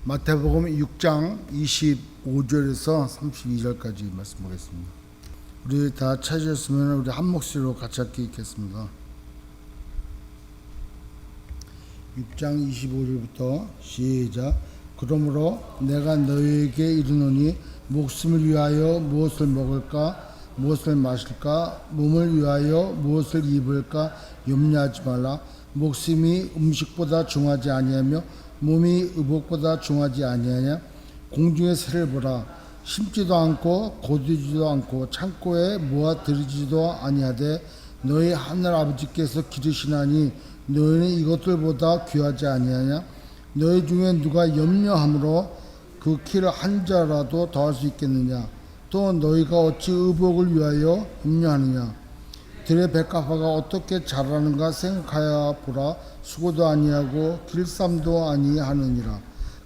마태복음 6장 25절에서 32절까지 말씀하겠습니다. 우리 다 찾으셨으면 우리 한 목소리로 같이 함께 읽겠습니다. 6장 25절부터 시작. 그러므로 내가 너희에게 이르노니 목숨을 위하여 무엇을 먹을까 무엇을 마실까 몸을 위하여 무엇을 입을까 염려하지 말라. 목숨이 음식보다 중하지 아니하며 몸이 의복보다 중하지 아니하냐. 공중의 새를 보라. 심지도 않고 거두지도 않고 창고에 모아들이지도 아니하되 너희 하늘 아버지께서 기르시나니 너희는 이것들보다 귀하지 아니하냐. 너희 중에 누가 염려함으로 그 키를 한 자라도 더할 수 있겠느냐. 또 너희가 어찌 의복을 위하여 염려하느냐. 들의 백합화가 어떻게 자라는가 생각하여 보라. 수고도 아니하고 길쌈도 아니하느니라.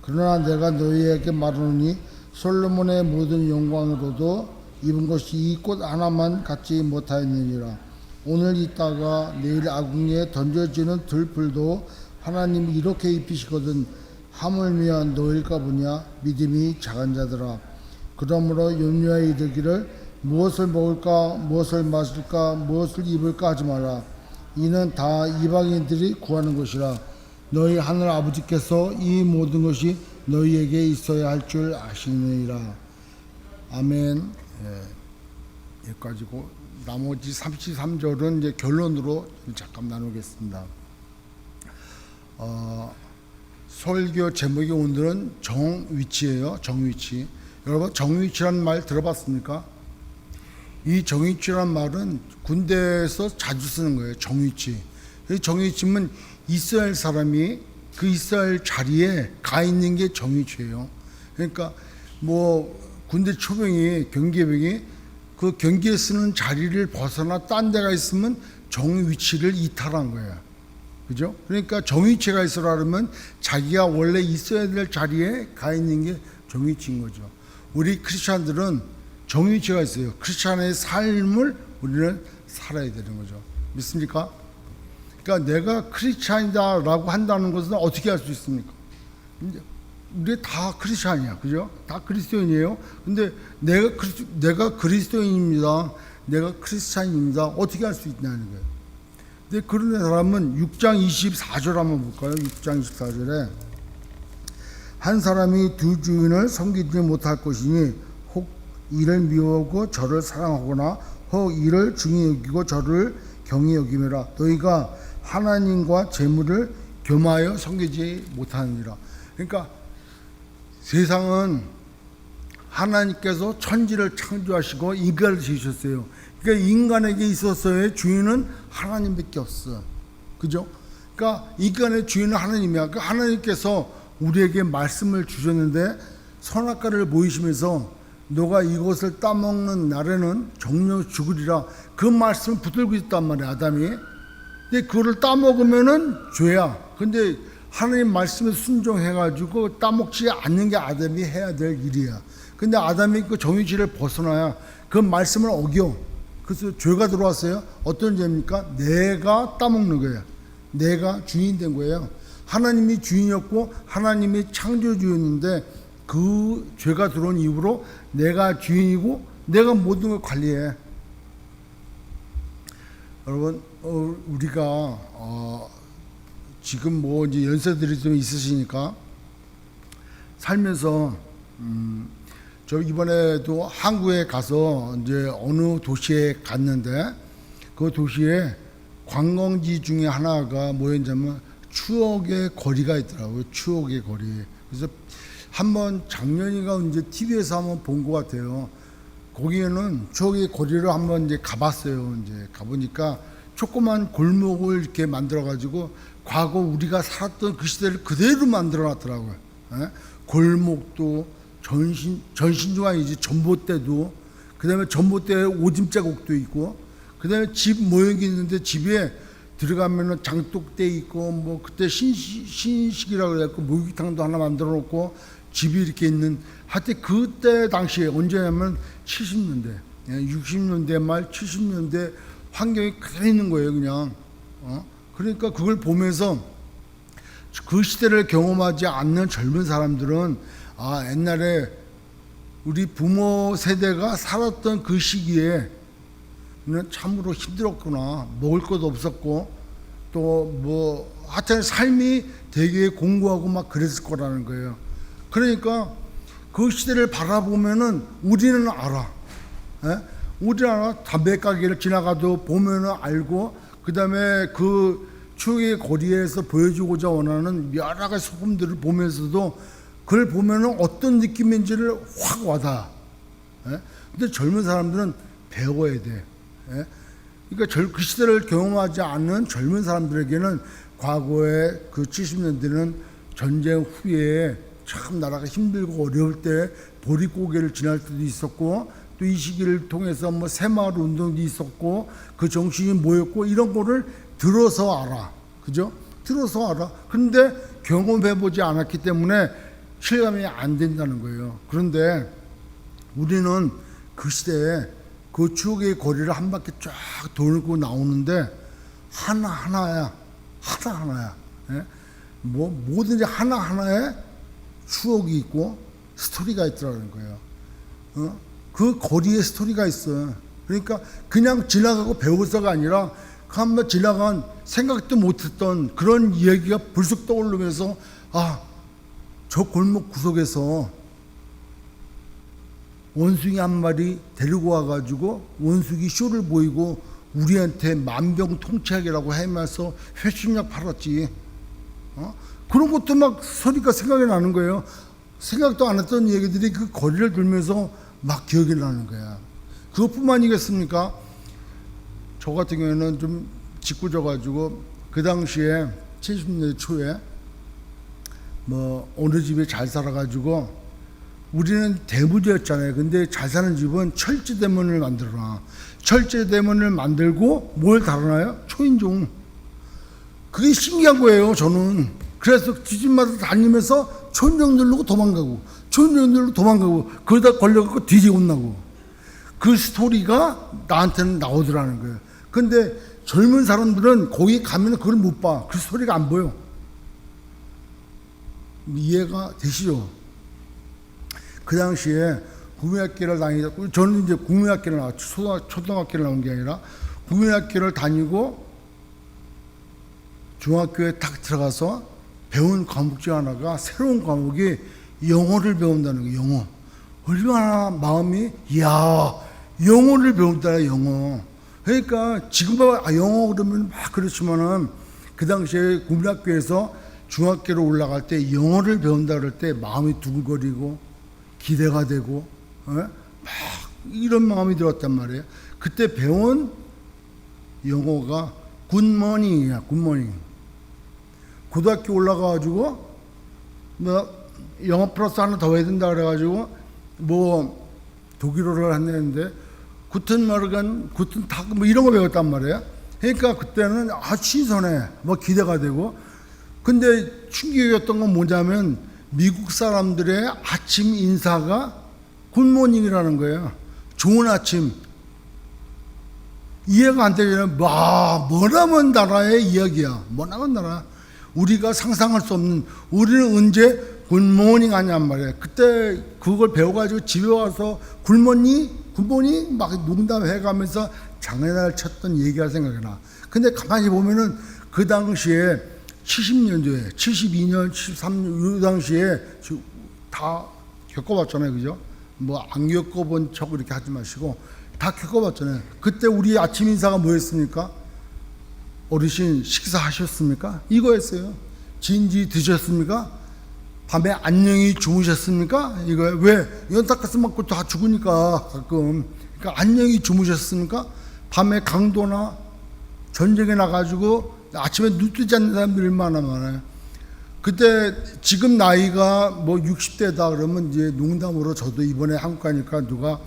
그러나 내가 너희에게 말하노니 솔로몬의 모든 영광으로도 입은 것이 이 꽃 하나만 갖지 못하였느니라. 오늘 있다가 내일 아궁이에 던져지는 들풀도 하나님이 이렇게 입히시거든 하물며 너희일까 보냐. 믿음이 작은 자들아. 그러므로 염려에 이르기를 무엇을 먹을까 무엇을 마실까 무엇을 입을까 하지 마라. 이는 다 이방인들이 구하는 것이라. 너희 하늘 아버지께서 이 모든 것이 너희에게 있어야 할 줄 아시느니라. 아멘. 여기까지고 나머지 33절은 이제 결론으로 잠깐 나누겠습니다. 설교 제목이 오늘은 정위치예요. 정위치. 여러분 정위치란 말 들어봤습니까? 이 정위치란 말은 군대에서 자주 쓰는 거예요. 정위치. 이 정위치면 이스라엘 사람이 그 이스라엘 자리에 가 있는 게 정위치예요. 그러니까 뭐 군대 초병이 경계병이 그 경계에 쓰는 자리를 벗어나 딴 데가 있으면 정위치를 이탈한 거예요. 그죠? 그러니까 정위치가 있으라 그러면 자기가 원래 있어야 될 자리에 가 있는 게 정위치인 거죠. 우리 크리스찬들은 정위치가 있어요. 크리스찬의 삶을 우리는 살아야 되는 거죠. 믿습니까? 그러니까 내가 크리스찬이다라고 한다는 것은 어떻게 할 수 있습니까? 우리 다 크리스찬이야, 그죠? 다 그리스도인이에요. 근데 내가 그리스도인입니다. 내가 크리스찬입니다. 어떻게 할 수 있냐는 거예요. 근데 그런 사람은 6장 24절 한번 볼까요? 6장 24절에 한 사람이 두 주인을 섬기지 못할 것이니 혹 이를 미워하고 저를 사랑하거나 혹 이를 중히 여기고 저를 경히 여기매라. 너희가 하나님과 재물을 겸하여 섬기지 못하느니라. 그러니까 세상은 하나님께서 천지를 창조하시고 인간을 지으셨어요. 그러니까 인간에게 있어서의 주인은 하나님밖에 없어. 그죠? 그러니까 인간의 주인은 하나님이야. 그러니까 하나님께서 우리에게 말씀을 주셨는데 선악과를 보이시면서 너가 이것을 따먹는 날에는 정령 죽으리라. 그 말씀을 붙들고 있단 말이야, 아담이. 근데 그거를 따먹으면은 죄야. 근데 하나님 말씀에 순종해가지고 따먹지 않는 게 아담이 해야 될 일이야. 근데 아담이 그 정의치를 벗어나야 그 말씀을 어겨. 그래서 죄가 들어왔어요. 어떤 죄입니까? 내가 따먹는 거예요. 내가 주인 된 거예요. 하나님이 주인이었고 하나님이 창조주였는데 그 죄가 들어온 이후로 내가 주인이고 내가 모든 걸 관리해. 여러분 우리가 지금 뭐 이제 연세들이 좀 있으시니까 살면서 저 이번에도 한국에 가서 이제 어느 도시에 갔는데 그 도시에 관광지 중에 하나가 뭐였냐면 추억의 거리가 있더라고요. 추억의 거리. 그래서 한번 작년인가 이제 TV에서 한번 본 것 같아요. 거기에는 추억의 거리를 한번 이제 가봤어요. 이제 가보니까 조그만 골목을 이렇게 만들어가지고 과거 우리가 살았던 그 시대를 그대로 만들어놨더라고요. 골목도 전신주가 아니지 전봇대도, 그 다음에 전봇대에 오줌자국도 있고, 그 다음에 집 모형이 있는데 집에 들어가면은 장독대 있고 뭐 그때 신식이라고 그래갖고 목욕탕도 하나 만들어 놓고 집이 이렇게 있는, 하여튼 그때 당시에 언제냐면 70년대 60년대 말 70년대 환경이 그대로 있는 거예요. 그냥 그러니까 그걸 보면서 그 시대를 경험하지 않는 젊은 사람들은 옛날에 우리 부모 세대가 살았던 그 시기에 참으로 힘들었구나. 먹을 것도 없었고 또 하여튼 삶이 되게 공고하고 막 그랬을 거라는 거예요. 그러니까 그 시대를 바라보면은 우리는 알아. 우리는 알아. 담배 가게를 지나가도 보면은 알고, 그 다음에 그 추억의 거리에서 보여주고자 원하는 여러 가지 소품들을 보면서도 그걸 보면은 어떤 느낌인지를 확 와닿아. 근데 젊은 사람들은 배워야 돼. 그러니까 그 시대를 경험하지 않는 젊은 사람들에게는 과거에 그 70년대는 전쟁 후에 참 나라가 힘들고 어려울 때 보릿고개를 지날 때도 있었고, 또 이 시기를 통해서 새마을 운동도 있었고, 그 정신이 뭐였고, 이런 거를 들어서 알아. 그죠? 들어서 알아. 근데 경험해보지 않았기 때문에 실감이 안 된다는 거예요. 그런데 우리는 그 시대에 그 추억의 거리를 한 바퀴 쫙 돌고 나오는데 하나하나야. 뭐든지 하나하나에 추억이 있고 스토리가 있더라는 거예요. 그 거리에 스토리가 있어. 그러니까 그냥 지나가고 배워서가 아니라 한번 지나간 생각도 못했던 그런 이야기가 불쑥 떠오르면서 저 골목 구석에서 원숭이 한 마리 데리고 와가지고 원숭이 쇼를 보이고 우리한테 만병통치약이라고 하면서 회춘약 팔았지. 그런 것도 막 소리가 생각이 나는 거예요. 생각도 안 했던 얘기들이 그 거리를 돌면서 막 기억이 나는 거야. 그것뿐만이겠습니까? 저 같은 경우에는 좀 짓궂어가지고 그 당시에 70년대 초에 어느 집에 잘 살아가지고 우리는 대무지였잖아요. 근데 잘 사는 집은 철제대문을 만들어놔. 철제대문을 만들고 뭘 달아놔요? 초인종. 그게 신기한 거예요, 저는. 그래서 집집마다 다니면서 초인종 누르고 도망가고, 그러다 걸려갖고 뒤지고 나고. 그 스토리가 나한테는 나오더라는 거예요. 근데 젊은 사람들은 거기 가면 그걸 못 봐. 그 스토리가 안 보여. 이해가 되시죠? 그 당시에 국민학교를 다니고, 저는 이제 국민학교를 나왔죠. 초등학교를 나온 게 아니라 국민학교를 다니고 중학교에 딱 들어가서 배운 과목 중 하나가, 새로운 과목이 영어를 배운다는 거예요. 영어. 얼마나 마음이, 영어를 배운다, 영어. 그러니까 지금 영어 그러면 막 그렇지만은 그 당시에 국민학교에서 중학교로 올라갈 때 영어를 배운다 그럴 때 마음이 두근거리고 기대가 되고 막 이런 마음이 들었단 말이에요. 그때 배운 영어가 굿모닝이야. 굿모닝. 고등학교 올라가가지고 영어 플러스 하나 더 해야 된다 그래가지고 독일어를 한다는데 구텐마르간, 구텐타그 이런 거 배웠단 말이에요. 그러니까 그때는 신선해. 기대가 되고. 근데 충격이었던 건 뭐냐면 미국 사람들의 아침 인사가 굿모닝이라는 거예요. 좋은 아침. 이해가 안 되잖아요. 머나먼 나라의 이야기야. 머나먼 나라. 우리가 상상할 수 없는, 우리는 언제 굿모닝 하냔 말이에요. 그때 그걸 배워가지고 집에 와서 굿모닝 막 농담해가면서 장난을 쳤던 얘기가 생각이 나. 근데 가만히 보면은 그 당시에 70년도에 72년, 73년 이 당시에 다 겪어봤잖아요, 그죠? 안 겪어본 척 이렇게 하지 마시고 다 겪어봤잖아요. 그때 우리 아침 인사가 뭐였습니까? 어르신 식사하셨습니까? 이거였어요. 진지 드셨습니까? 밤에 안녕히 주무셨습니까? 이거예요. 왜? 연타가스 맞고 다 죽으니까 가끔. 그러니까 안녕히 주무셨습니까? 밤에 강도나 전쟁에 나가지고 아침에 눈 뜨지 않는 사람들이 얼마나 많아요. 그때 지금 나이가 60대다 그러면 이제 농담으로, 저도 이번에 한국 가니까 누가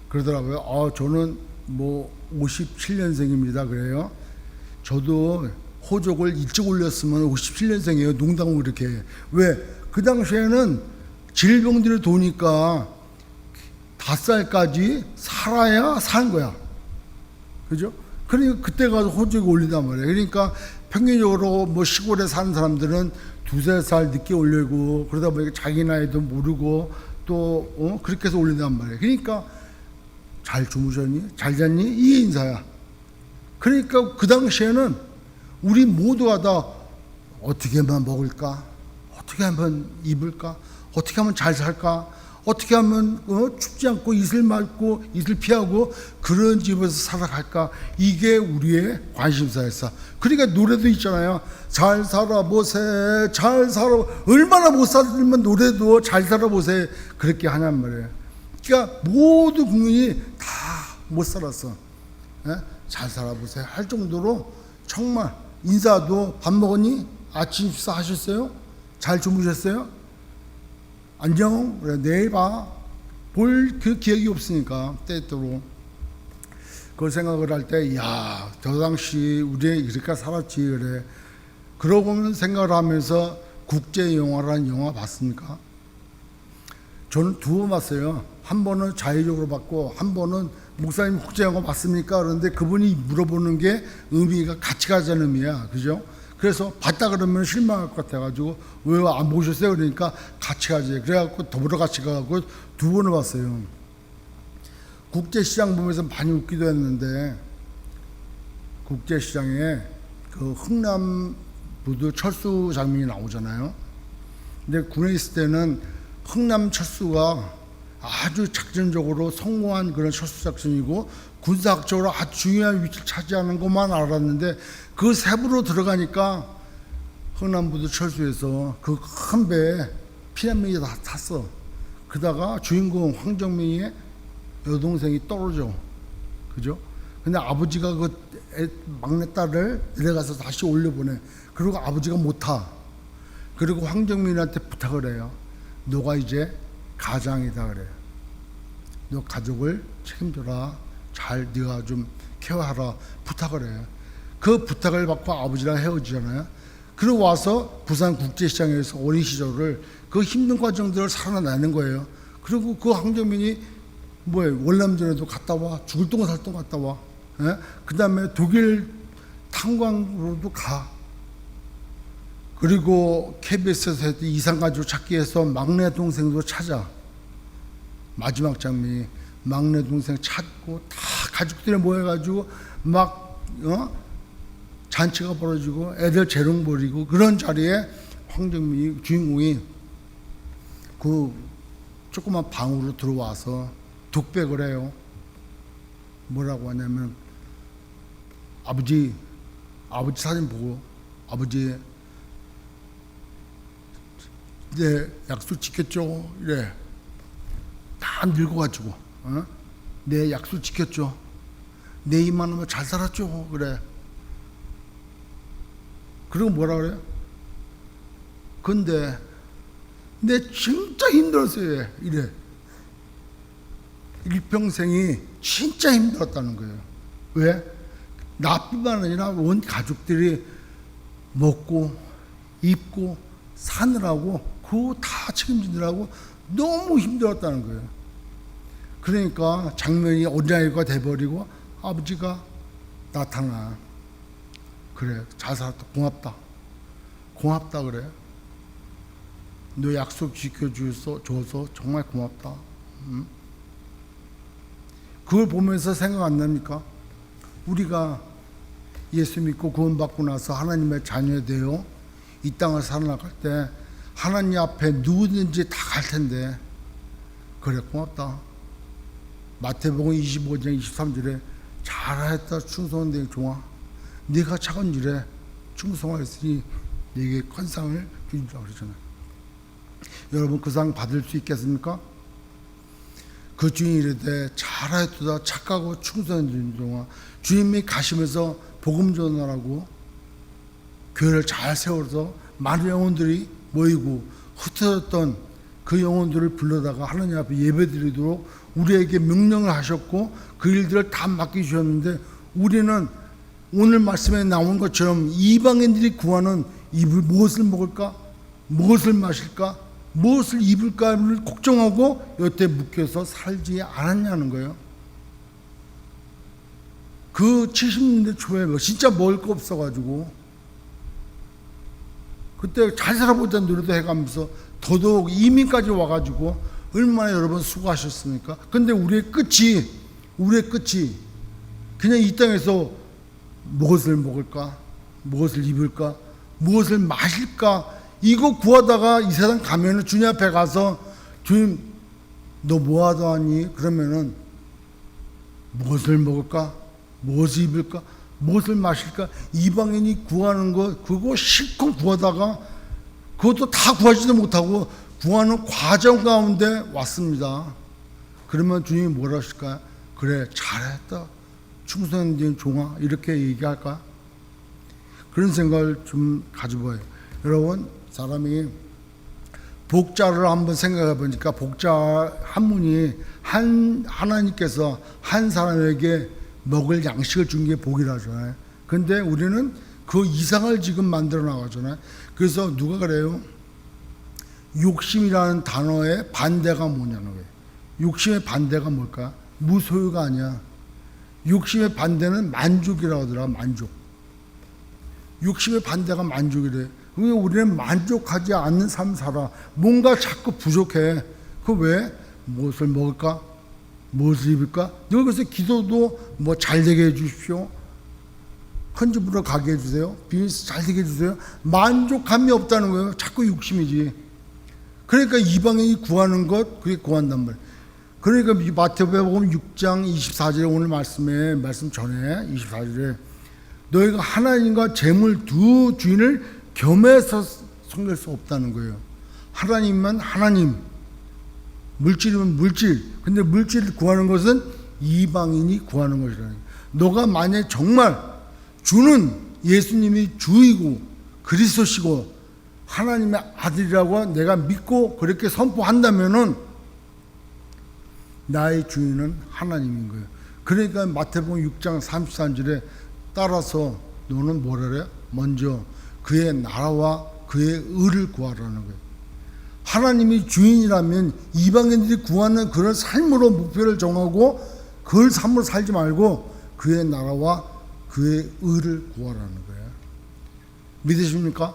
그러더라고요. 저는 57년생입니다. 그래요. 저도 호적을 일찍 올렸으면 57년생이에요. 농담으로 이렇게 해요. 왜? 그 당시에는 질병들이 도니까 5살까지 살아야 산 거야. 그죠? 그러니까 그때 가서 호적을 올리단 말이에요. 그러니까 평균적으로 시골에 사는 사람들은 두세 살 늦게 올리고 그러다 보니까 자기 나이도 모르고 또 그렇게 해서 올린단 말이에요. 그러니까 잘 주무셨니? 잘 잤니? 이 인사야. 그러니까 그 당시에는 우리 모두가 다 어떻게 하면 먹을까? 어떻게 하면 입을까? 어떻게 하면 잘 살까? 어떻게 하면 춥지 않고 이슬 맞고 이슬 피하고 그런 집에서 살아갈까? 이게 우리의 관심사였어. 그러니까 노래도 있잖아요. 잘 살아보세, 잘 살아. 얼마나 못 살면 노래도 잘 살아보세 그렇게 하냔 말이에요. 그러니까 모든 국민이 다 못 살았어. 예? 잘 살아보세 할 정도로 정말 인사도 밥 먹었니? 아침 식사 하셨어요? 잘 주무셨어요? 안녕? 그래, 내일 봐. 볼 그 기억이 없으니까 때때로 그걸 생각을 할 때, 야, 저 당시 우리 이렇게 살았지 그래. 그러고는 생각을 하면서 국제 영화라는 영화 봤습니까? 저는 두 번 봤어요. 한 번은 자의적으로 봤고 한 번은 목사님 국제 영화 봤습니까? 그런데 그분이 물어보는 게 의미가 같이 가자는 의미야, 그죠? 그래서 봤다 그러면 실망할 것 같아가지고 왜 안 보셨어요? 그러니까 같이 가지. 그래갖고 더불어 같이 가고 두 번을 봤어요. 국제시장 보면서 많이 웃기도 했는데 국제시장에 그 흥남부두 철수 장면이 나오잖아요. 근데 군에 있을 때는 흥남 철수가 아주 작전적으로 성공한 그런 철수 작전이고 군사학적으로 아주 중요한 위치를 차지하는 것만 알았는데 그 세부로 들어가니까 흥남부두 철수에서 그 큰 배에 피난민이 다 탔어. 그러다가 주인공 황정민의 여동생이 떨어져. 그죠? 근데 아버지가 그 막내딸을 내려가서 다시 올려보내. 그리고 아버지가 못 타. 그리고 황정민한테 부탁을 해요. 너가 이제 가장이다 그래. 너 가족을 책임져라. 잘 네가 좀 케어하라. 부탁을 해요. 그 부탁을 받고 아버지랑 헤어지잖아요. 그리고 와서 부산 국제시장에서 어린 시절을 그 힘든 과정들을 살아내는 거예요. 그리고 그 황정민이 월남전에도 갔다 와. 죽을 똥 살 똥 갔다 와. 예? 그 다음에 독일 탄광으로도 가. 그리고 KBS에서 이산가족 찾기 위해서 막내 동생도 찾아. 마지막 장면이 막내 동생 찾고 다 가족들이 모여가지고 막 잔치가 벌어지고 애들 재롱 부리고 그런 자리에 황정민이 주인공이 그 조그만 방으로 들어와서 독백을 해요. 뭐라고 하냐면 아버지 사진 보고 아버지 내 약속 지켰죠? 이래. 다 늙어가지고 내 약속 지켰죠? 내 입만 하면 잘 살았죠? 그래. 그리고 뭐라 그래요? 근데 내 진짜 힘들었어요. 이래. 일평생이 진짜 힘들었다는 거예요. 왜? 나뿐만 아니라 온 가족들이 먹고 입고 사느라고 그거 다 책임지느라고 너무 힘들었다는 거예요. 그러니까 장면이 어린아이가 돼버리고 아버지가 나타나. 그래, 잘 살았다. 고맙다 그래. 너 약속 지켜줘서 정말 고맙다. 응? 그걸 보면서 생각 안 납니까? 우리가 예수 믿고 구원받고 나서 하나님의 자녀 되어 이 땅을 살아나갈 때 하나님 앞에 누구든지 다 갈 텐데 그래 고맙다. 마태복음 25장 23절에 잘하였다 충성한 내 종아 네가 착한 일에 충성하였으니 네게 큰 상을 주리라 그러잖아요. 여러분 그 상 받을 수 있겠습니까? 그 주인이 이르되 잘하였도다 착하고 충성한 종아 주님이 가시면서 복음 전하라고 교회를 잘 세워서 많은 영혼들이 모이고 흩어졌던 그 영혼들을 불러다가 하나님 앞에 예배드리도록 우리에게 명령을 하셨고 그 일들을 다 맡기셨는데 우리는 오늘 말씀에 나온 것처럼 이방인들이 구하는 무엇을 먹을까? 무엇을 마실까? 무엇을 입을까를 걱정하고 여태 묶여서 살지 않았냐는 거예요. 그 70년대 초에 진짜 먹을 거 없어가지고 그때 잘 살아보자 노래도 해가면서 더더욱 이민까지 와가지고 얼마나 여러분 수고하셨습니까? 근데 우리의 끝이 그냥 이 땅에서 무엇을 먹을까? 무엇을 입을까? 무엇을 마실까? 이거 구하다가 이 세상 가면은 주님 앞에 가서 주님 너 뭐하다 하니? 그러면은 무엇을 먹을까? 무엇을 입을까? 무엇을 마실까? 이방인이 구하는 거 그거 실컷 구하다가 그것도 다 구하지도 못하고 구하는 과정 가운데 왔습니다. 그러면 주님이 뭐라 하실까요? 그래 잘했다 충성된 종아 이렇게 얘기할까? 그런 생각을 좀 가져봐요. 여러분 사람이 복자를 한번 생각해 보니까 복자 한 분이 하나님께서 한 사람에게 먹을 양식을 준 게 복이라잖아요. 근데 우리는 그 이상을 지금 만들어 나가잖아요. 그래서 누가 그래요? 욕심이라는 단어의 반대가 뭐냐는 거예요. 욕심의 반대가 뭘까? 무소유가 아니야. 욕심의 반대는 만족이라고 하더라. 만족. 욕심의 반대가 만족이래. 우리는 만족하지 않는 삶 살아. 뭔가 자꾸 부족해. 그 왜? 무엇을 먹을까? 무엇을 입을까? 여기서 기도도 뭐 잘되게 해주십시오. 큰 집으로 가게 해주세요. 비즈니스 잘되게 해주세요. 만족함이 없다는 거예요. 자꾸 욕심이지. 그러니까 이방인이 구하는 것 그게 구한단 말이에요. 그러니까 마태복음 6장 24절에 오늘 말씀 전에 24절에 너희가 하나님과 재물 두 주인을 겸해서 섬길 수 없다는 거예요. 하나님만 하나님, 물질이면 물질. 근데 물질을 구하는 것은 이방인이 구하는 것이라는 거예요. 너가 만약에 정말 주는 예수님이 주이고 그리스도시고 하나님의 아들이라고 내가 믿고 그렇게 선포한다면은 나의 주인은 하나님인 거예요. 그러니까 마태복음 6장 33절에 따라서 너는 뭐라 그래요? 먼저 그의 나라와 그의 의를 구하라는 거예요. 하나님이 주인이라면 이방인들이 구하는 그런 삶으로 목표를 정하고 그 삶으로 살지 말고 그의 나라와 그의 의를 구하라는 거예요. 믿으십니까?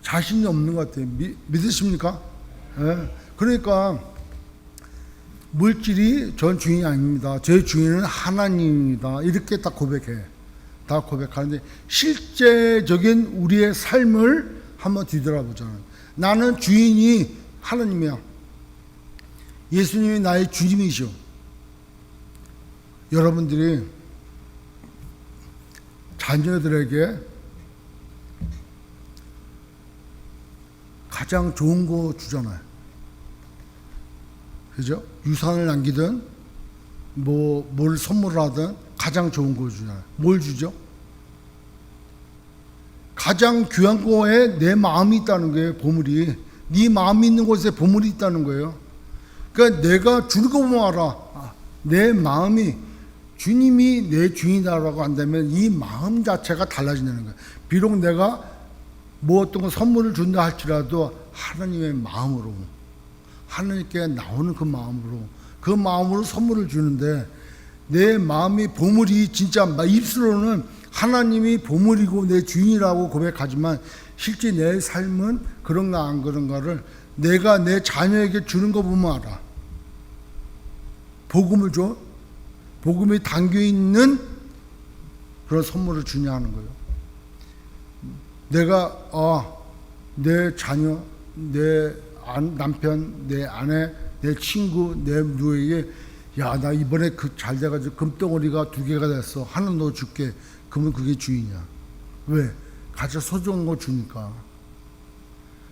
자신이 없는 것 같아요. 믿으십니까? 네. 그러니까 물질이 전 주인이 아닙니다. 제 주인은 하나님입니다. 이렇게 다 고백해. 다 고백하는데 실제적인 우리의 삶을 한번 뒤돌아보잖아요. 나는 주인이 하나님이야. 예수님이 나의 주님이시오. 여러분들이 자녀들에게 가장 좋은 거 주잖아요. 그죠? 유산을 남기든 뭘 선물을 하든 가장 좋은 거 주잖아요. 뭘 주죠? 가장 귀한 거에 내 마음이 있다는 거예요. 보물이. 네 마음이 있는 곳에 보물이 있다는 거예요. 그러니까 내가 주는 거 보면 알아. 내 마음이 주님이 내 주인이라고 한다면 이 마음 자체가 달라진다는 거예요. 비록 내가 뭐 어떤 거 선물을 준다 할지라도 하나님의 마음으로 하나님께 나오는 그 마음으로 선물을 주는데 내 마음이 보물이 진짜 입술로는 하나님이 보물이고 내 주인이라고 고백하지만 실제 내 삶은 그런가 안 그런가를 내가 내 자녀에게 주는 거 보면 알아. 복음을 줘? 복음이 담겨있는 그런 선물을 주냐 하는 거예요. 내가 내 자녀, 내 남편, 내 아내, 내 친구, 내 누구에게 야, 나 이번에 잘 돼가지고 금덩어리가 2개가 됐어. 하나 너 줄게. 그러면 그게 주인이야. 왜? 가장 소중한 거 주니까.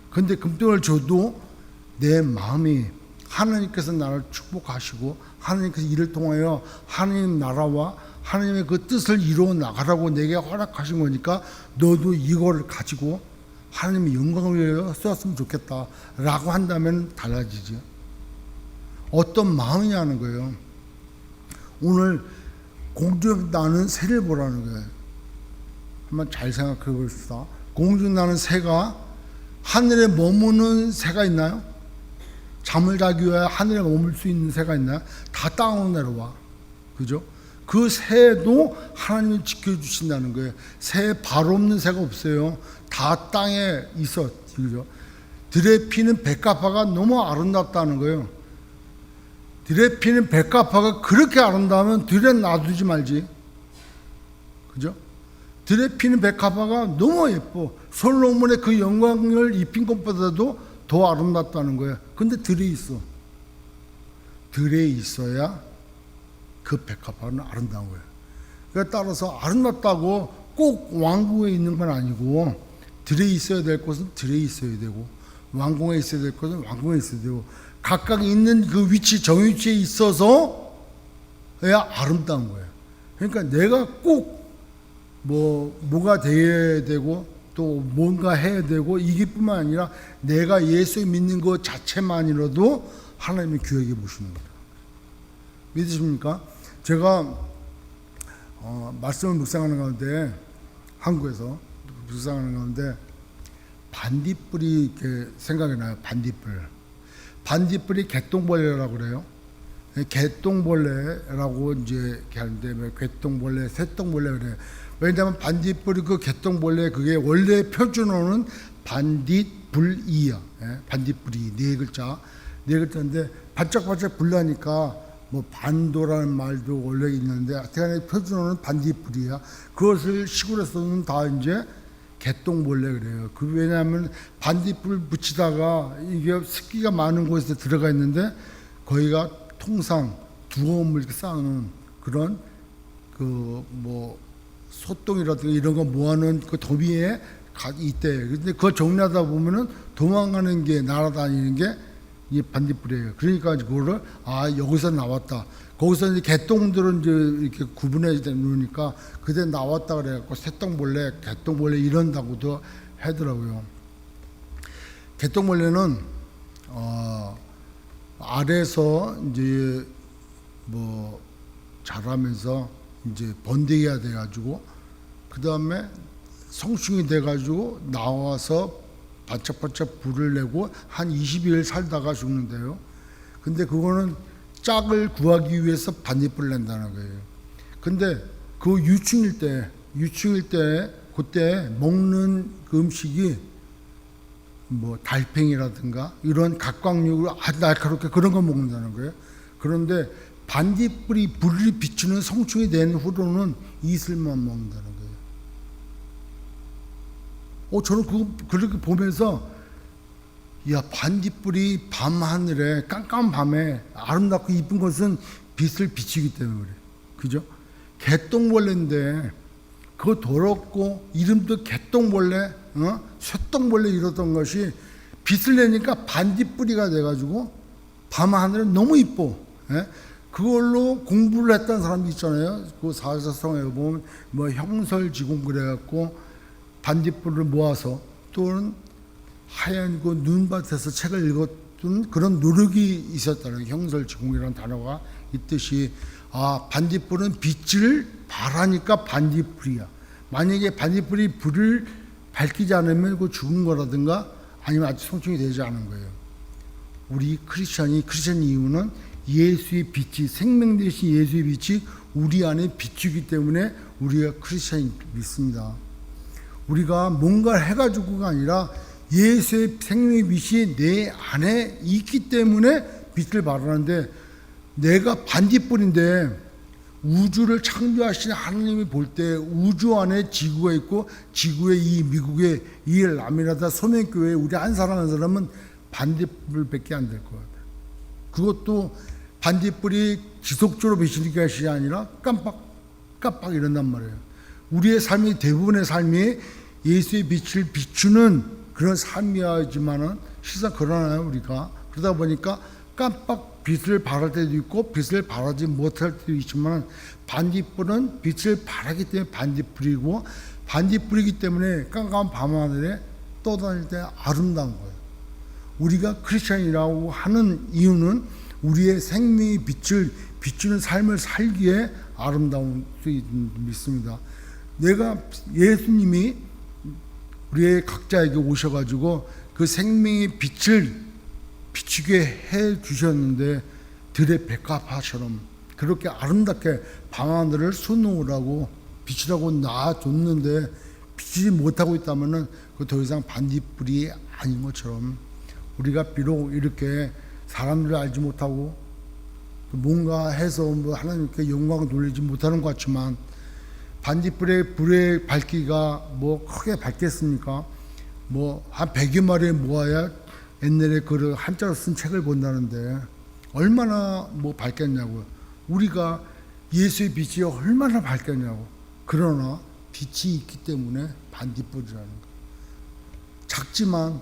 근데 금덩어리를 줘도 내 마음이 하나님께서 나를 축복하시고 하나님께서 이를 통하여 하나님 나라와 하나님의 그 뜻을 이루어 나가라고 내게 허락하신 거니까 너도 이거를 가지고 하나님의 영광을 위하여 쓰었으면 좋겠다 라고 한다면 달라지죠. 어떤 마음이냐는 거예요. 오늘 공중에 나는 새를 보라는 거예요. 한번 잘 생각해 봅시다. 공중에 나는 새가 하늘에 머무는 새가 있나요? 잠을 자기 위해 하늘에 머물 수 있는 새가 있나요? 다 땅으로 내려와. 그죠? 그 새도 하나님이 지켜주신다는 거예요. 새 발 없는 새가 없어요. 다 땅에 있어. 그죠? 들에 피는 백합화가 너무 아름답다는 거예요. 들에 피는 백합화가 그렇게 아름다우면 들에 놔두지 말지. 그죠? 들에 피는 백합화가 너무 예뻐. 솔로몬의 그 영광을 입힌 것보다도 더 아름답다는 거예요. 근데 들에 있어. 들에 있어야 그 백합화는 아름다운 거예요. 그러니까 따라서 아름답다고 꼭 왕궁에 있는 건 아니고 들에 있어야 될 것은 들에 있어야 되고 왕궁에 있어야 될 것은 왕궁에 있어야 되고 각각 있는 그 위치 정위치에 있어서 야 아름다운 거예요. 그러니까 내가 꼭 뭐가 돼야 되고 또 뭔가 해야 되고 이게뿐만 아니라 내가 예수 믿는 것 자체만이라도 하나님이 귀하게 보시는 거예요. 믿으십니까? 제가 말씀을 묵상하는 가운데 한국에서 묵상하는 가운데 반딧불이 이렇게 생각이 나요. 반딧불이 개똥벌레라고 그래요. 개똥벌레라고 이제 이렇게 하는데 개똥벌레, 새똥벌레 그래요. 왜냐하면 반딧불이 그 개똥벌레 그게 원래 표준어는 반딧불이야. 반딧불이 네 글자인데 반짝반짝 불나니까 뭐 반도라는 말도 원래 있는데 하여튼 표준어는 반딧불이야. 그것을 시골에서는 다 이제 개똥벌레 그래요. 그 왜냐하면 반딧불 붙이다가 이게 습기가 많은 곳에 들어가 있는데 거기가 통상 두꺼운 이렇게 쌓아놓은 그런 그 뭐 소똥이라든가 이런 거 모아놓은 그 도미에 있대. 근데 그거 정리하다 보면은 도망가는 게 날아다니는 게 이 반딧불이에요. 그러니까 그거를 여기서 나왔다. 거기서 이제 개똥들은 이제 이렇게 구분해 놓으니까 그때 나왔다 그래갖고 새똥벌레, 개똥벌레 이런다고도 하더라고요. 개똥벌레는 알에서 이제 뭐 자라면서 이제 번데기가 돼가지고 그 다음에 성충이 돼가지고 나와서 바짝바짝 불을 내고 한 20일 살다가 죽는데요. 근데 그거는 짝을 구하기 위해서 반딧불을 낸다는 거예요. 근데 그 유충일 때 그때 먹는 그 음식이 뭐 달팽이라든가 이런 각광육을 아주 날카롭게 그런 거 먹는다는 거예요. 그런데 반딧불이 불이 비추는 성충이 된 후로는 이슬만 먹는다는 거예요. 저는 그거 그렇게 보면서 야 반딧불이 밤하늘에 깜깜한 밤에 아름답고 이쁜 것은 빛을 비추기 때문에 그래. 그죠? 개똥벌레인데 그거 더럽고 이름도 개똥벌레, 쇠똥벌레 이러던 것이 빛을 내니까 반딧불이가 돼가지고 밤하늘에 너무 이뻐. 그걸로 공부를 했던 사람도 있잖아요. 그 사자성에 보면 뭐 형설지공 그래갖고 반딧불을 모아서 또는 하얀 그 눈밭에서 책을 읽었던 그런 노력이 있었다는 형설지공이라는 단어가 있듯이 반딧불은 빛을 발하니까 반딧불이야. 만약에 반딧불이 불을 밝히지 않으면 그 죽은 거라든가 아니면 아직 성충이 되지 않은 거예요. 우리 크리스천 이유는 예수의 빛이 생명 되신 예수의 빛이 우리 안에 비추기 때문에 우리가 크리스천이 믿습니다. 우리가 뭔가 해가지고가 아니라 예수의 생명의 빛이 내 안에 있기 때문에 빛을 발하는데 내가 반딧불인데 우주를 창조하신 하나님이 볼 때 우주 안에 지구가 있고 지구에 이 미국의 이 라미나다 소명교회 우리 한 사람 한 사람은 반딧불밖에 안 될 것 같아요. 그것도 반딧불이 지속적으로 비치는 것이 아니라 깜빡 이런단 말이에요. 우리의 삶이 대부분의 삶이 예수의 빛을 비추는 그런 삶이지만은 실상 그러나요 우리가 그러다 보니까 깜빡 빛을 발할 때도 있고 빛을 발하지 못할 때도 있지만 반딧불은 빛을 발하기 때문에 반딧불이고 반딧불이기 때문에 깜깜한 밤하늘에 떠다닐 때 아름다운 거예요. 우리가 크리스천이라고 하는 이유는 우리의 생명의 빛을 비추는 삶을 살기에 아름다운 수 믿습니다. 내가 예수님이 우리의 각자에게 오셔가지고 그 생명의 빛을 비추게 해 주셨는데 들의 백합화처럼 그렇게 아름답게 밤하늘을 수놓으라고 비추라고 놔뒀는데 비추지 못하고 있다면은 그 더 이상 반딧불이 아닌 것처럼 우리가 비록 이렇게 사람들을 알지 못하고 뭔가 해서 뭐 하나님께 영광을 돌리지 못하는 것 같지만 반딧불의 불의 밝기가 뭐 크게 밝겠습니까? 뭐 한 100여 마리 모아야 옛날에 그 한자로 쓴 책을 본다는데 얼마나 뭐 밝겠냐고요. 우리가 예수의 빛이 얼마나 밝겠냐고. 그러나 빛이 있기 때문에 반딧불이라는 거. 작지만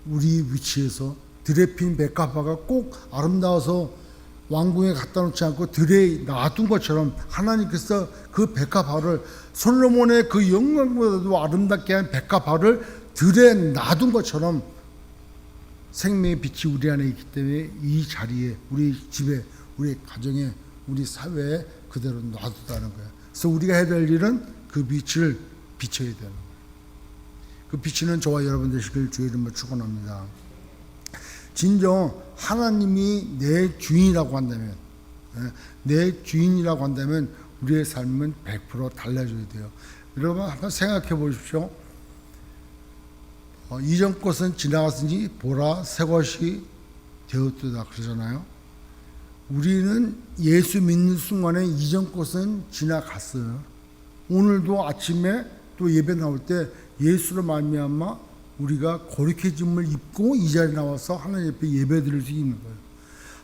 우리 위치에서 들에 핀 백합화가 꼭 아름다워서 왕궁에 갖다 놓지 않고 들에 놔둔 것처럼 하나님께서 그 백합화를 솔로몬의 그 영광보다도 아름답게 한 백합화를 들에 놔둔 것처럼 생명의 빛이 우리 안에 있기 때문에 이 자리에 우리 집에 우리 가정에 우리 사회에 그대로 놔두다는 거예요. 그래서 우리가 해야 될 일은 그 빛을 비춰야 되는 거예요. 그 비치는 저와 여러분 되시길 주의 이름으로 축원합니다. 진정 하나님이 내 주인이라고 한다면, 내 주인이라고 한다면 우리의 삶은 100% 달라져야 돼요. 여러분 한번 생각해 보십시오. 이전 것은 지나갔으니 보라 새 것이 되었도다 그러잖아요. 우리는 예수 믿는 순간에 이전 것은 지나갔어요. 오늘도 아침에 또 예배 나올 때 예수로 말미암아 우리가 거룩해짐을 입고 이 자리에 나와서 하나님 앞에 예배 드릴 수 있는 거예요.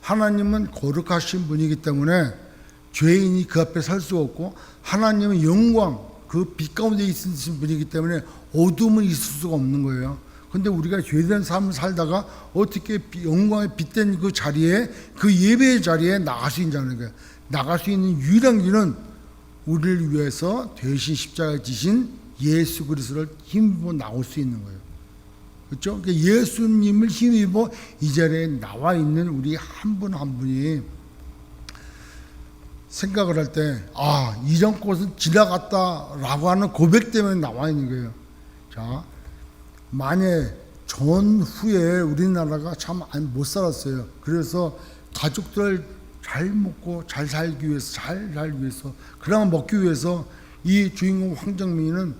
하나님은 거룩하신 분이기 때문에 죄인이 그 앞에 설 수가 없고 하나님은 영광 그 빛 가운데 있으신 분이기 때문에 어둠은 있을 수가 없는 거예요. 근데 우리가 죄된 삶을 살다가 어떻게 영광의 빛된 그 자리에 그 예배의 자리에 나갈 수 있냐는 거예요. 나갈 수 있는 유일한 길은 우리를 위해서 대신 십자가에 지신 예수 그리스도를 힘입어 나올 수 있는 거예요. 그렇죠? 그러니까 예수님을 힘입어 이 자리에 나와 있는 우리 한 분 한 분이 생각을 할 때, 이전 것은 지나갔다라고 하는 고백 때문에 나와 있는 거예요. 자, 만약 전후에 우리나라가 참 못 살았어요. 그래서 가족들 잘 먹고 잘 살기 위해서, 그나마 먹기 위해서 이 주인공 황정민은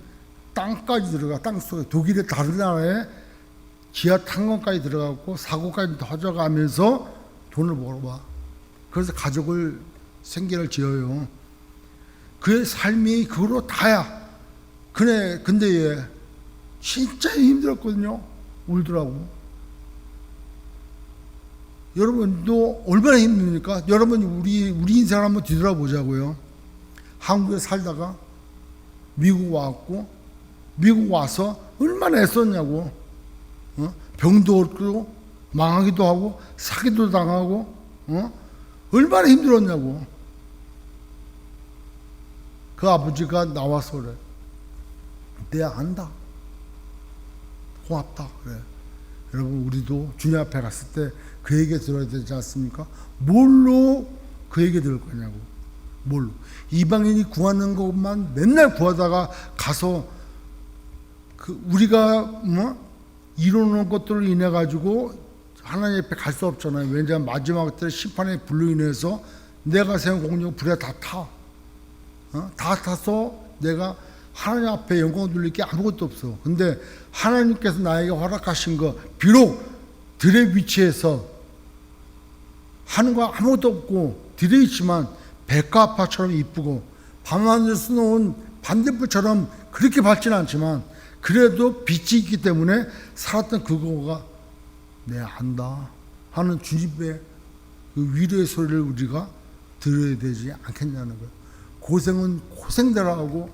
땅까지 들어가, 땅 속에 독일의 다른 나라에 지하 탄광까지 들어가고 사고까지 터져가면서 돈을 벌어봐. 그래서 가족을 생계를 지어요. 그의 삶이 그거로 다야. 근데 얘 진짜 힘들었거든요. 울더라고. 여러분도 얼마나 힘듭니까? 여러분 우리 인생을 한번 뒤돌아보자고요. 한국에 살다가 미국 왔고 미국 와서 얼마나 애썼냐고. 병도 얻고 망하기도 하고 사기도 당하고 얼마나 힘들었냐고. 그 아버지가 나와서 그래. 내가 안다. 고맙다. 그래. 여러분 우리도 주님 앞에 갔을 때 그 얘기 들어야 되지 않습니까? 뭘로 그 얘기 들을 거냐고. 뭘로. 이방인이 구하는 것만 맨날 구하다가 가서 우리가 이루는 것들을 인해 가지고 하나님 앞에 갈 수 없잖아요. 왜냐하면 마지막 때 심판의 불로 인해서 내가 세운 공력 불에 다 타. 다 타서 내가 하나님 앞에 영광을 돌릴 게 아무것도 없어. 근데 하나님께서 나에게 허락하신 거, 비록 들의 위치에서 하는 거 아무것도 없고 들에 있지만 백합화처럼 이쁘고 밤하늘에 수놓은 반딧불처럼 그렇게 밝지는 않지만 그래도 빛이 있기 때문에 살았던 그거가 내 안다 하는 주님의 그 위로의 소리를 우리가 들어야 되지 않겠냐는 거예요. 고생은 고생대로 하고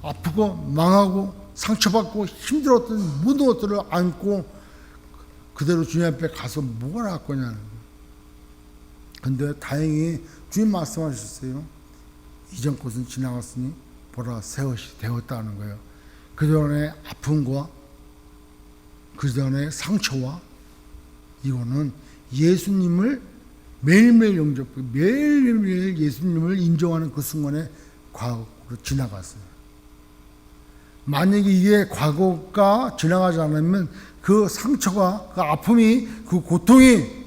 아프고 망하고 상처받고 힘들었던 모든 것들을 안고 그대로 주님 앞에 가서 뭐가 할 거냐는 거예요. 근데 다행히 주님 말씀하셨어요. 이전 것은 지나갔으니 보라 새 것이 되었다는 거예요. 그전에 아픔과 그전에 상처와 이거는 예수님을 매일매일 영접하고 매일매일 예수님을 인정하는 그 순간에 과거로 지나갔어요. 만약에 이게 과거가 지나가지 않으면 그 상처가 그 아픔이 그 고통이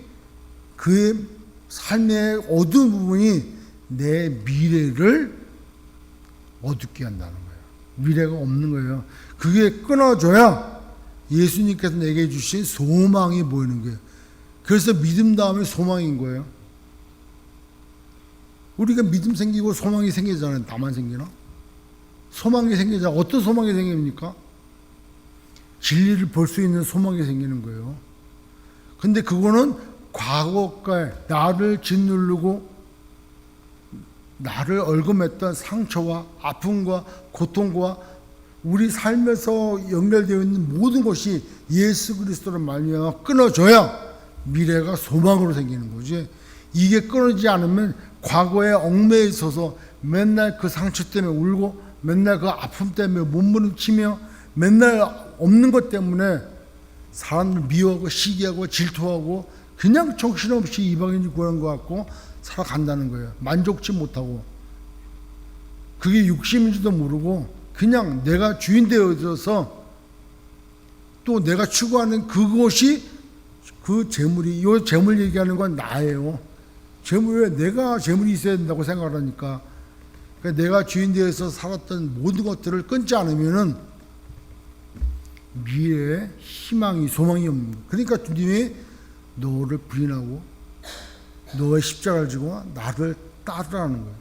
그의 삶의 어두운 부분이 내 미래를 어둡게 한다는 거예요. 미래가 없는 거예요. 그게 끊어져야 예수님께서 내게 주신 소망이 보이는 거예요. 그래서 믿음 다음에 소망인 거예요. 우리가 믿음 생기고 소망이 생기잖아요. 나만 생기나? 소망이 생기자. 어떤 소망이 생깁니까? 진리를 볼 수 있는 소망이 생기는 거예요. 근데 그거는 과거에 나를 짓누르고 나를 얽어맸던 상처와 아픔과 고통과 우리 삶에서 연결되어 있는 모든 것이 예수 그리스도로 말미암아 끊어져야 미래가 소망으로 생기는 거지. 이게 끊어지지 않으면 과거에 얽매여 있어서 맨날 그 상처 때문에 울고 맨날 그 아픔 때문에 몸부림치며 맨날 없는 것 때문에 사람들 미워하고 시기하고 질투하고 그냥 정신없이 이방인이 구하는 것 같고 살아간다는 거예요. 만족치 못하고. 그게 욕심인지도 모르고 그냥 내가 주인 되어져서 또 내가 추구하는 그것이 그 재물이, 이 재물 얘기하는 건 나예요. 재물에 내가 재물이 있어야 된다고 생각하니까. 그러니까 내가 주인 되어서 살았던 모든 것들을 끊지 않으면은 미래에 희망이, 소망이 없는 거예요. 그러니까 주님이 너를 부인하고 너의 십자가를 지고 나를 따르라는 거예요.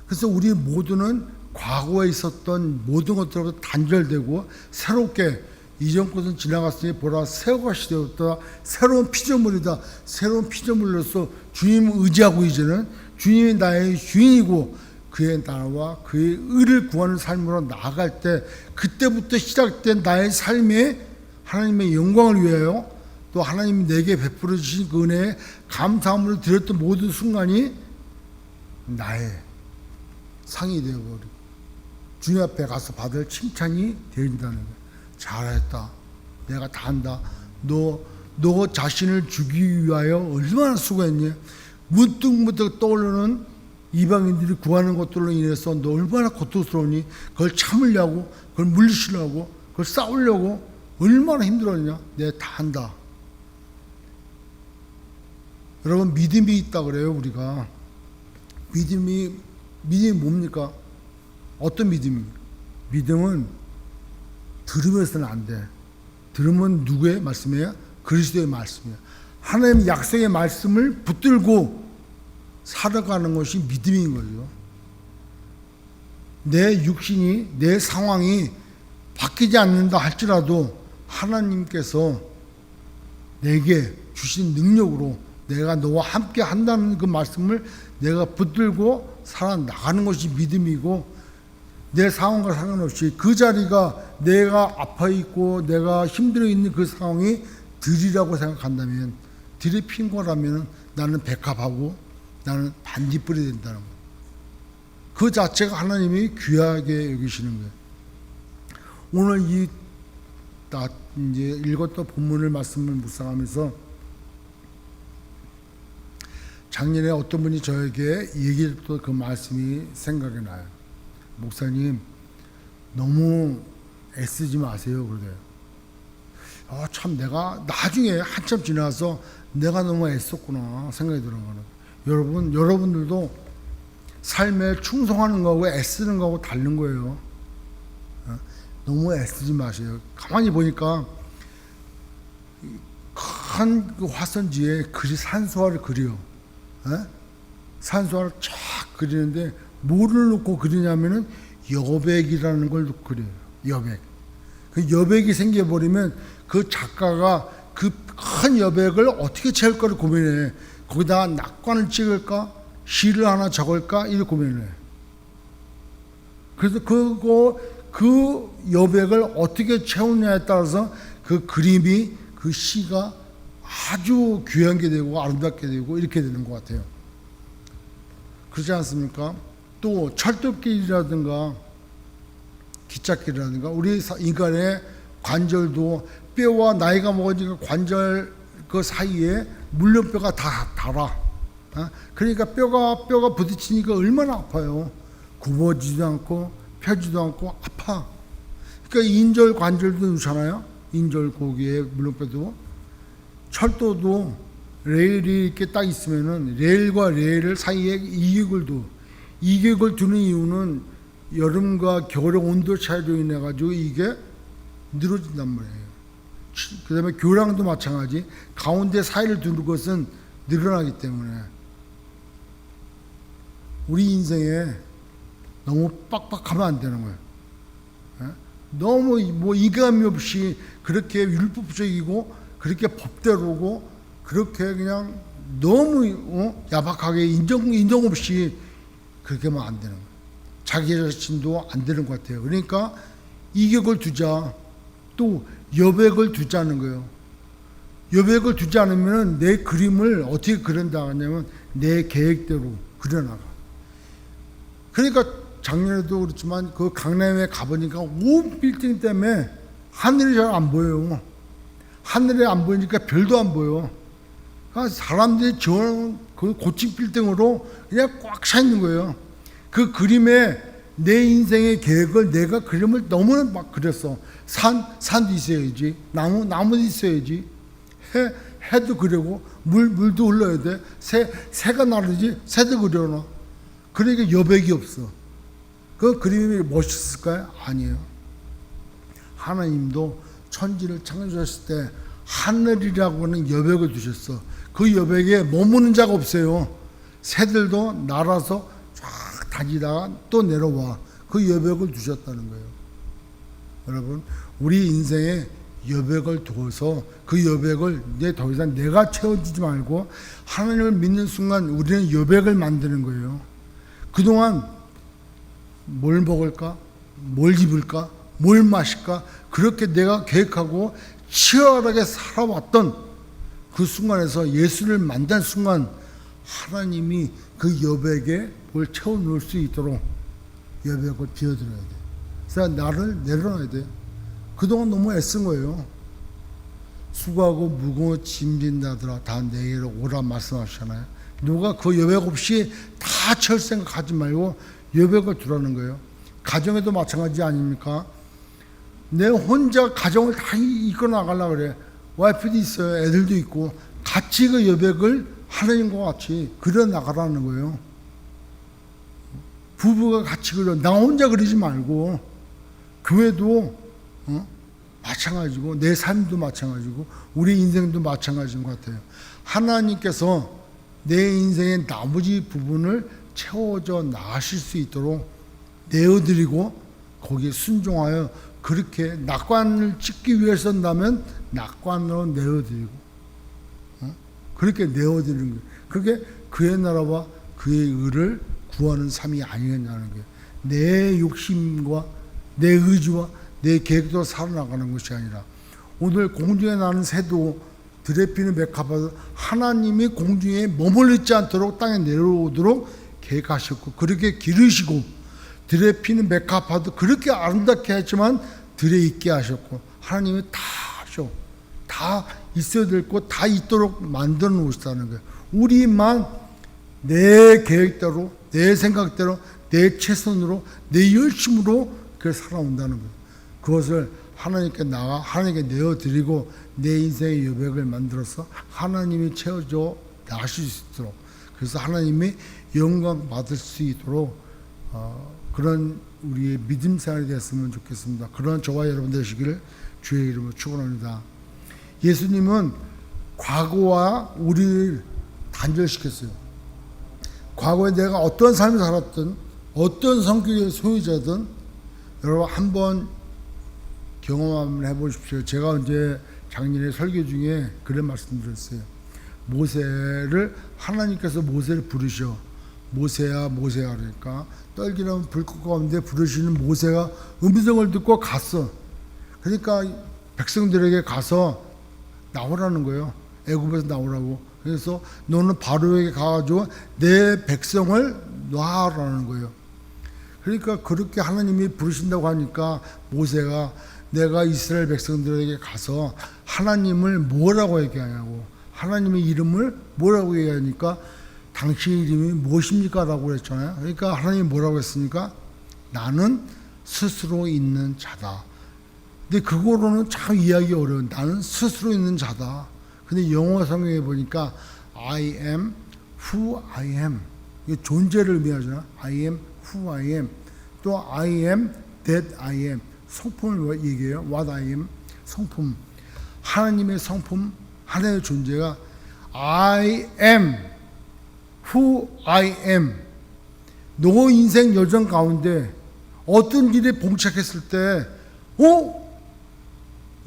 그래서 우리 모두는 과거에 있었던 모든 것들로부터 단절되고 새롭게 이전 것은 지나갔으니 보라 새 것이 되었다. 새로운 피조물이다. 새로운 피조물로서 주님을 의지하고 이제는 주님이 나의 주인이고 그의 나라와 그의 의를 구하는 삶으로 나아갈 때 그때부터 시작된 나의 삶에 하나님의 영광을 위하여 또 하나님이 내게 베풀어 주신 그 은혜에 감사함으로 드렸던 모든 순간이 나의 상이 되어버리고 주님 앞에 가서 받을 칭찬이 된다는 거예요. 잘했다. 내가 다 한다. 너 자신을 주기 위하여 얼마나 수고했니? 문득문득 떠오르는 이방인들이 구하는 것들로 인해서 너 얼마나 고통스러우니? 그걸 참으려고, 그걸 물리치려고, 그걸 싸우려고 얼마나 힘들었냐? 내가 다 한다. 여러분, 믿음이 있다 그래요, 우리가. 믿음이 뭡니까? 어떤 믿음입니까? 믿음은 들으면서는 안 돼. 들으면 누구의 말씀이에요? 그리스도의 말씀이에요. 하나님의 약속의 말씀을 붙들고 살아가는 것이 믿음인 거죠. 내 육신이, 내 상황이 바뀌지 않는다 할지라도 하나님께서 내게 주신 능력으로 내가 너와 함께 한다는 그 말씀을 내가 붙들고 살아나가는 것이 믿음이고, 내 상황과 상관없이 그 자리가 내가 아파 있고 내가 힘들어 있는 그 상황이 들이라고 생각한다면, 들이 핀 거라면 나는 백합하고 나는 반딧불이 된다는 거예요. 그 자체가 하나님이 귀하게 여기시는 거예요. 오늘 이제 읽었던 본문을 말씀을 묵상하면서 작년에 어떤 분이 저에게 얘기했던 그 말씀이 생각이 나요. 목사님, 너무 애쓰지 마세요. 그래요. 참 내가 나중에 한참 지나서 내가 너무 애썼구나 생각이 드는 거는, 여러분들도 삶에 충성하는 거하고 애쓰는 거하고 다른 거예요. 너무 애쓰지 마세요. 가만히 보니까 큰 그 화선지에 산수화를 그려. 산수화를 쫙 그리는데 뭐를 놓고 그리냐면은 여백이라는 걸 놓고 그려요. 여백. 그 여백이 생겨버리면 그 작가가 그 큰 여백을 어떻게 채울까를 고민해. 거기다가 낙관을 찍을까? 시를 하나 적을까? 이렇게 고민해. 그래서 그 여백을 어떻게 채우냐에 따라서 그 그림이, 그 시가 아주 귀한 게 되고 아름답게 되고 이렇게 되는 것 같아요. 그렇지 않습니까? 또 철도길이라든가 기찻길이라든가 우리 인간의 관절도 뼈와 나이가 먹으니까 관절 그 사이에 물렁뼈가 다 달아. 그러니까 뼈가 부딪히니까 얼마나 아파요. 굽어지지도 않고 펴지도 않고 아파. 그러니까 인절 관절도 그렇잖아요. 인절 고기의 물렁뼈도. 철도도 레일이 이렇게 딱 있으면은 레일과 레일 사이에 이격을 둬. 이격을 두는 이유는 여름과 겨울의 온도 차이로 인해 가지고 이게 늘어진단 말이에요. 그다음에 교량도 마찬가지. 가운데 사이를 두는 것은 늘어나기 때문에 우리 인생에 너무 빡빡하면 안 되는 거예요. 너무 뭐 이감이 없이 그렇게 율법적이고 그렇게 법대로고 그렇게 그냥 너무 야박하게 인정 없이 그렇게 하면 안 되는 거예요. 자기 자신도 안 되는 것 같아요. 그러니까 이격을 두자, 또 여백을 두자는 거예요. 여백을 두지 않으면 내 그림을 어떻게 그린다 하냐면 내 계획대로 그려나가. 그러니까 작년에도 그렇지만 그 강남에 가보니까 온 빌딩 때문에 하늘이 잘 안 보여요. 하늘에 안 보이니까 별도 안 보여. 그러니까 사람들이 지어놓은 그 고층 빌딩으로 그냥 꽉 차 있는 거예요. 그 그림에 내 인생의 계획을 내가 그림을 너무나 막 그렸어. 산도 있어야지, 나무도 있어야지, 해도 그리고 물도 흘러야 돼. 새가 나르지, 새도 그려놔. 그러니까 여백이 없어. 그 그림이 멋있을까요? 아니에요. 하나님도 천지를 창조하실 때 하늘이라고 하는 여백을 두셨어. 그 여백에 머무는 자가 없어요. 새들도 날아서 쫙 다니다가 또 내려와. 그 여백을 두셨다는 거예요. 여러분, 우리 인생에 여백을 두어서 그 여백을 더 이상 내가 채워주지 말고 하나님을 믿는 순간 우리는 여백을 만드는 거예요. 그동안 뭘 먹을까? 뭘 입을까? 뭘 마실까? 그렇게 내가 계획하고 치열하게 살아왔던 그 순간에서 예수를 만난 순간 하나님이 그 여백에 뭘 채워놓을 수 있도록 여백을 비워드려야 돼. 그래서 나를 내려놔야 돼. 그동안 너무 애쓴 거예요. 수고하고 무거워 짐진다더라 다 내게로 오라 말씀하시잖아요. 누가 그 여백 없이 다 채울 생각 하지 말고 여백을 두라는 거예요. 가정에도 마찬가지 아닙니까? 내 혼자 가정을 다 이끌어 나가려고 그래. 와이프도 있어요. 애들도 있고 같이 그 여백을 하나님과 같이 그려 나가라는 거예요. 부부가 같이 그려. 나 혼자 그리지 말고 교회도 마찬가지고 내 삶도 마찬가지고 우리 인생도 마찬가지인 것 같아요. 하나님께서 내 인생의 나머지 부분을 채워져 나가실 수 있도록 내어드리고 거기에 순종하여 그렇게 낙관을 찍기 위해서라면 낙관으로 내어드리고 그렇게 내어드리는 거예요. 그게 그의 나라와 그의 의를 구하는 삶이 아니겠냐는 거예요. 내 욕심과 내 의지와 내 계획대로 살아나가는 것이 아니라 오늘 공중에 나는 새도 들에 피는 백합화도 하나님이 공중에 머물러 있지 않도록 땅에 내려오도록 계획하셨고 그렇게 기르시고 들에 피는 백합화도 그렇게 아름답게 했지만 들에 있게 하셨고 하나님이 다 하셔. 다 있어야 될 것 다 있도록 만들어 놓으시다는 거예요. 우리만 내 계획대로 내 생각대로 내 최선으로 내 열심으로 그걸 살아온다는 거예요. 그것을 하나님께 나가 하나님께 내어드리고 내 인생의 여백을 만들어서 하나님이 채워줘 나실 수 있도록 그래서 하나님이 영광 받을 수 있도록 그런 우리의 믿음 생활이 됐으면 좋겠습니다. 그런 저와 여러분 되시기를 주의 이름으로 축원합니다. 예수님은 과거와 우리를 단절시켰어요. 과거에 내가 어떤 삶을 살았든 어떤 성격의 소유자든 여러분 한번 경험 한번 해보십시오. 제가 언제 작년에 설교 중에 그런 말씀드렸어요. 모세를 하나님께서 모세를 부르셔. 모세야 모세야 그러니까 떨기는 불꽃 가운데 부르시는 모세가 음성을 듣고 갔어. 그러니까 백성들에게 가서 나오라는 거예요. 애굽에서 나오라고. 그래서 너는 바로에게 가가지고 내 백성을 놔라는 거예요. 그러니까 그렇게 하나님이 부르신다고 하니까 모세가 내가 이스라엘 백성들에게 가서 하나님을 뭐라고 얘기하냐고 하나님의 이름을 뭐라고 얘기하니까 당신의 이름이 무엇입니까? 라고 그랬잖아요. 그러니까 하나님이 뭐라고 했습니까? 나는 스스로 있는 자다. 근데 그거로는 참 이해하기 어려운 나는 스스로 있는 자다. 근데 영어 성경에 보니까 I am who I am. 이 존재를 의미하잖아. I am who I am. 또 I am that I am. 성품을 얘기해요. What I am. 성품. 하나님의 성품, 하나님의 존재가 I am who I am. 너 인생 여정 가운데 어떤 일에 봉착했을 때, 이거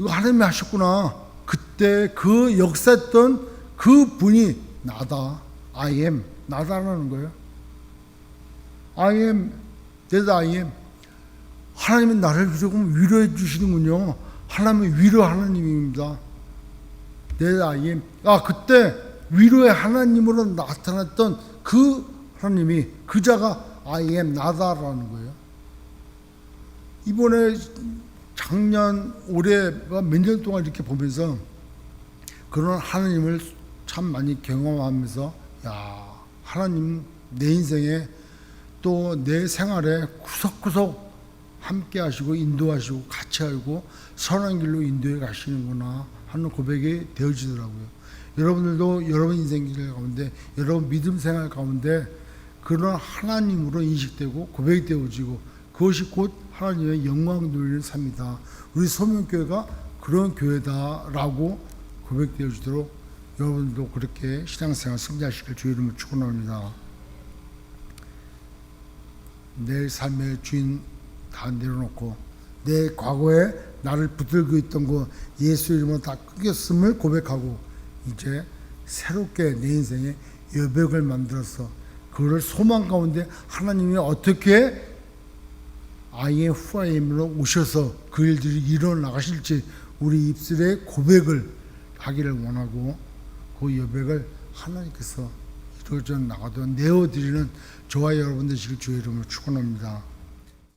하나님이 하셨구나. 그때 그 역사했던 그 분이 나다. I am. 나다라는 거예요. I am that I am. 하나님은 나를 조금 위로해 주시는군요. 하나님은 위로 하나님입니다. that I am. 그때 위로의 하나님으로 나타났던 그 하나님이, 그자가 I am, 나다라는 거예요. 이번에 작년, 올해가 몇 년 동안 이렇게 보면서 그런 하나님을 참 많이 경험하면서, 하나님 내 인생에 또 내 생활에 구석구석 함께 하시고 인도하시고 같이 하고 선한 길로 인도해 가시는구나 하는 고백이 되어지더라고요. 여러분들도 여러분 인생길 가운데, 여러분 믿음 생활 가운데 그런 하나님으로 인식되고 고백이 되어지고, 그것이 곧 하나님의 영광 돌리는 삶이다. 우리 소명교회가 그런 교회다라고 고백되어지도록 여러분도 그렇게 신앙생활 승리하시길 주의 이름으로 축원합니다. 내 삶의 주인 다 내려놓고 내 과거에 나를 붙들고 있던 거 예수 이름으로 다 끊겼음을 고백하고, 이제 새롭게 내 인생에 여백을 만들어서 그를 소망 가운데 하나님이 어떻게 I am who I am으로 오셔서 그 일들이 일어나가실지 우리 입술에 고백을 하기를 원하고, 그 여백을 하나님께서 이루어져 나가도록 내어드리는 저와 여러분 되시길 주의 이름으로 축원합니다.